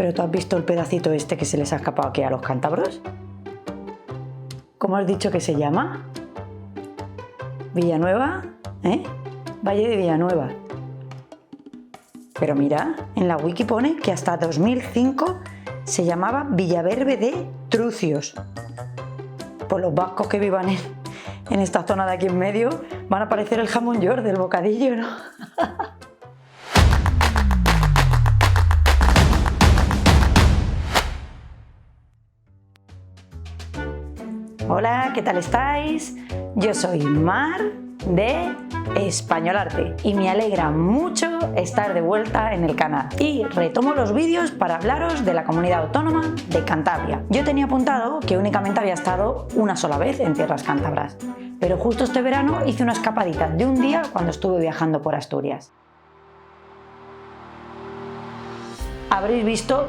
¿Pero tú has visto el pedacito este que se les ha escapado aquí a los cántabros? ¿Cómo has dicho que se llama? ¿Villanueva? ¿Eh? Valle de Villanueva. Pero mira, en la wiki pone que hasta 2005 se llamaba Villaverde de Trucios. Pues los vascos que vivan en esta zona de aquí en medio van a parecer el jamón york del bocadillo, ¿no? Hola, ¿qué tal estáis? Yo soy Mar de Españolarte y me alegra mucho estar de vuelta en el canal y retomo los vídeos para hablaros de la comunidad autónoma de Cantabria. Yo tenía apuntado que únicamente había estado una sola vez en tierras cántabras, pero justo este verano hice una escapadita de un día cuando estuve viajando por Asturias. Habréis visto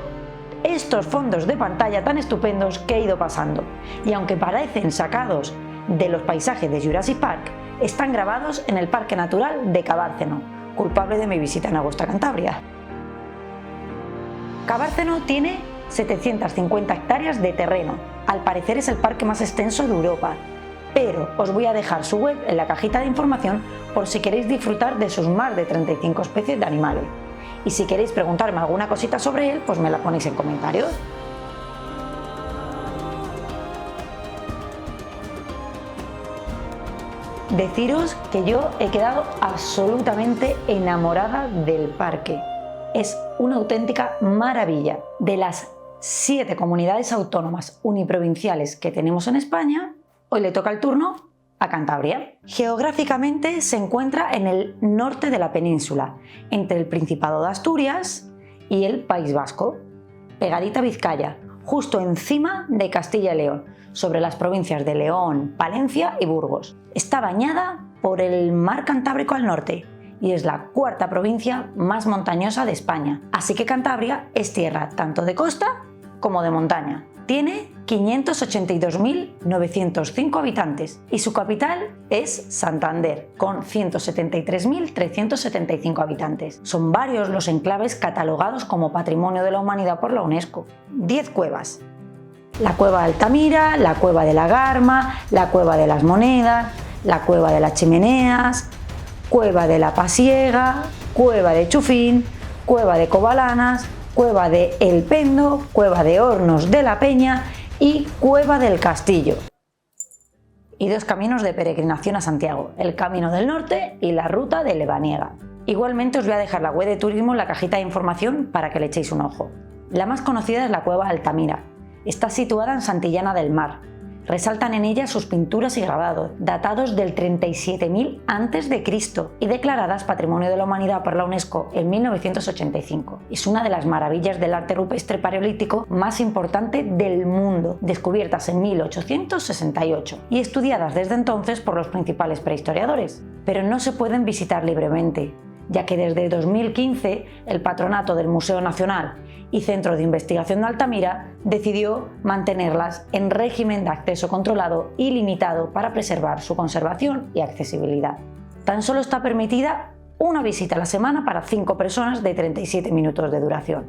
estos fondos de pantalla tan estupendos que he ido pasando, y aunque parecen sacados de los paisajes de Jurassic Park, están grabados en el Parque Natural de Cabárceno, culpable de mi visita en agosto a Cantabria. Cabárceno tiene 750 hectáreas de terreno, al parecer es el parque más extenso de Europa, pero os voy a dejar su web en la cajita de información por si queréis disfrutar de sus más de 35 especies de animales. Y si queréis preguntarme alguna cosita sobre él, pues me la ponéis en comentarios. Deciros que yo he quedado absolutamente enamorada del parque. Es una auténtica maravilla. De las 7 comunidades autónomas uniprovinciales que tenemos en España, hoy le toca el turno a Cantabria. Geográficamente se encuentra en el norte de la península, entre el Principado de Asturias y el País Vasco, pegadita a Vizcaya, justo encima de Castilla y León, sobre las provincias de León, Palencia y Burgos. Está bañada por el mar Cantábrico al norte y es la 4ª provincia más montañosa de España, así que Cantabria es tierra tanto de costa como de montaña. Tiene 582.905 habitantes y su capital es Santander, con 173.375 habitantes. Son varios los enclaves catalogados como Patrimonio de la Humanidad por la UNESCO. 10 cuevas. La Cueva de Altamira, la Cueva de la Garma, la Cueva de las Monedas, la Cueva de las Chimeneas, Cueva de la Pasiega, Cueva de Chufín, Cueva de Covalanas, Cueva de El Pendo, Cueva de Hornos de la Peña y Cueva del Castillo. Y 2 caminos de peregrinación a Santiago, el Camino del Norte y la Ruta de Lebaniega. Igualmente os voy a dejar la web de turismo en la cajita de información para que le echéis un ojo. La más conocida es la Cueva Altamira. Está situada en Santillana del Mar. Resaltan en ella sus pinturas y grabados, datados del 37.000 a.C. y declaradas Patrimonio de la Humanidad por la UNESCO en 1985. Es una de las maravillas del arte rupestre paleolítico más importante del mundo, descubiertas en 1868 y estudiadas desde entonces por los principales prehistoriadores. Pero no se pueden visitar libremente, ya que desde 2015 el patronato del Museo Nacional y Centro de Investigación de Altamira decidió mantenerlas en régimen de acceso controlado y limitado para preservar su conservación y accesibilidad. Tan solo está permitida una visita a la semana para 5 personas de 37 minutos de duración,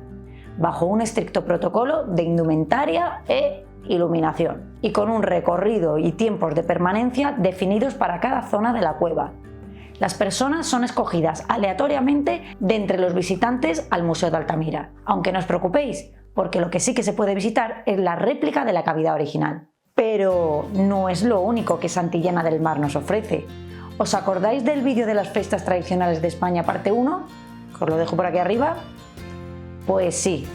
bajo un estricto protocolo de indumentaria e iluminación, y con un recorrido y tiempos de permanencia definidos para cada zona de la cueva. Las personas son escogidas aleatoriamente de entre los visitantes al Museo de Altamira, aunque no os preocupéis, porque lo que sí que se puede visitar es la réplica de la cavidad original. Pero no es lo único que Santillana del Mar nos ofrece. ¿Os acordáis del vídeo de las fiestas tradicionales de España parte 1? Que os lo dejo por aquí arriba. Pues sí,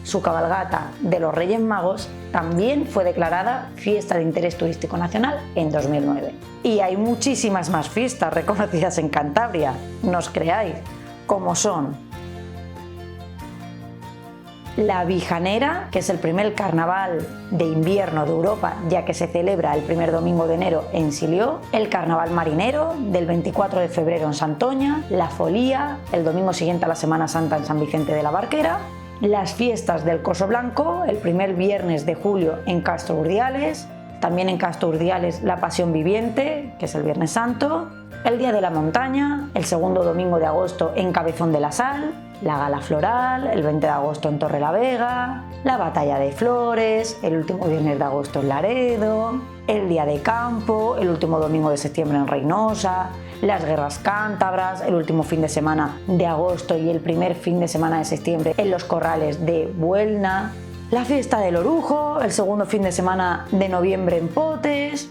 su cabalgata de los Reyes Magos también fue declarada Fiesta de Interés Turístico Nacional en 2009. Y hay muchísimas más fiestas reconocidas en Cantabria, no os creáis, como son la Vijanera, que es el primer carnaval de invierno de Europa, ya que se celebra el primer domingo de enero en Silió, el Carnaval Marinero, del 24 de febrero en Santoña, la Folía, el domingo siguiente a la Semana Santa en San Vicente de la Barquera, las fiestas del Coso Blanco, el primer viernes de julio en Castro Urdiales, también en Castro Urdiales la Pasión Viviente, que es el Viernes Santo, el Día de la Montaña, el segundo domingo de agosto en Cabezón de la Sal, la gala floral, el 20 de agosto en Torrelavega, la batalla de Flores, el último viernes de agosto en Laredo, el día de campo, el último domingo de septiembre en Reynosa, las guerras cántabras, el último fin de semana de agosto y el primer fin de semana de septiembre en los corrales de Buelna, la fiesta del Orujo, el segundo fin de semana de noviembre en Potes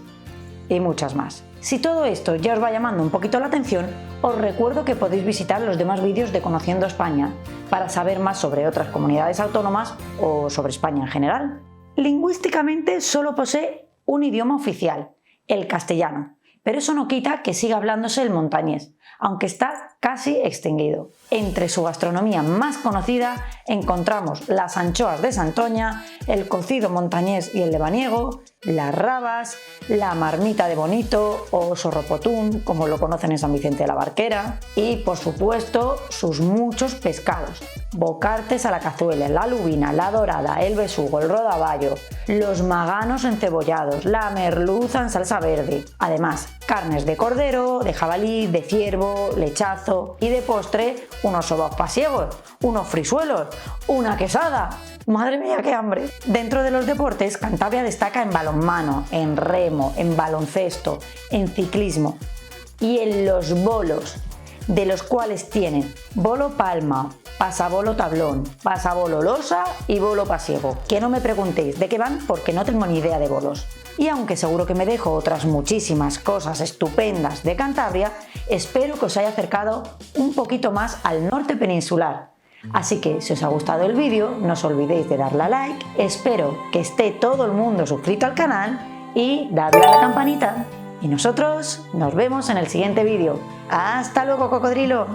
y muchas más. Si todo esto ya os va llamando un poquito la atención, os recuerdo que podéis visitar los demás vídeos de Conociendo España para saber más sobre otras comunidades autónomas o sobre España en general. Lingüísticamente solo posee un idioma oficial, el castellano, pero eso no quita que siga hablándose el montañés, aunque está casi extinguido. Entre su gastronomía más conocida encontramos las anchoas de Santoña, el cocido montañés y el lebaniego, las rabas, la marmita de bonito o sorropotún, como lo conocen en San Vicente de la Barquera, y por supuesto sus muchos pescados: bocartes a la cazuela, la lubina, la dorada, el besugo, el rodaballo, los maganos encebollados, la merluza en salsa verde, además carnes de cordero, de jabalí, de ciervo, lechazo y de postre unos sobaos pasiegos, unos frisuelos, una quesada. ¡Madre mía, qué hambre! Dentro de los deportes, Cantabria destaca en balonmano, en remo, en baloncesto, en ciclismo y en los bolos, de los cuales tienen bolo palma, pasabolo tablón, pasabolo losa y bolo pasiego. Que no me preguntéis de qué van porque no tengo ni idea de bolos. Y aunque seguro que me dejo otras muchísimas cosas estupendas de Cantabria, espero que os haya acercado un poquito más al norte peninsular. Así que si os ha gustado el vídeo, no os olvidéis de darle a like, espero que esté todo el mundo suscrito al canal y darle a la campanita. Y nosotros nos vemos en el siguiente vídeo. ¡Hasta luego, cocodrilo!